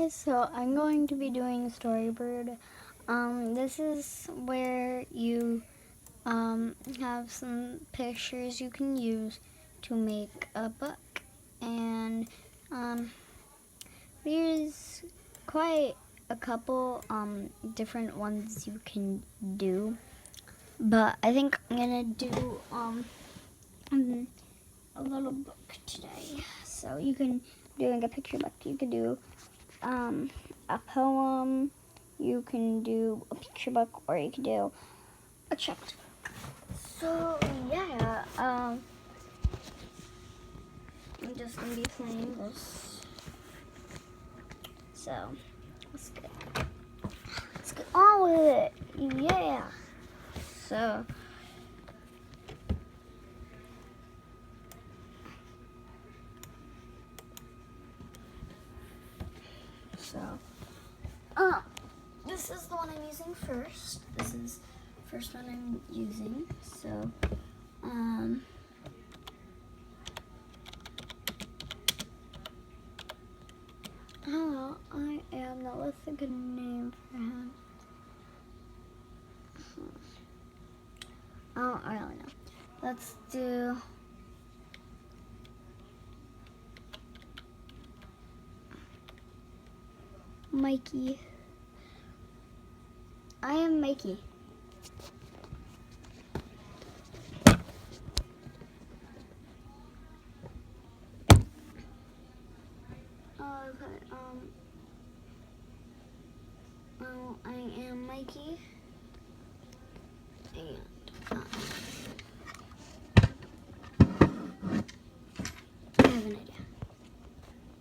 guys, so I'm going to be doing Storybird. This is where you have some pictures you can use to make a book, and there's quite a couple different ones you can do, but I think I'm gonna do a little book today. So you can do like a picture book. You can do a poem, you can do a picture book, or you can do a chapter book. So yeah, I'm just gonna be playing this. So let's get on with it. Yeah. So this is the one I'm using first. This is the first one I'm using. So oh, I am not. What's a good name for him? I don't really know. Let's do Mikey. I am Mikey. Okay, I am Mikey. And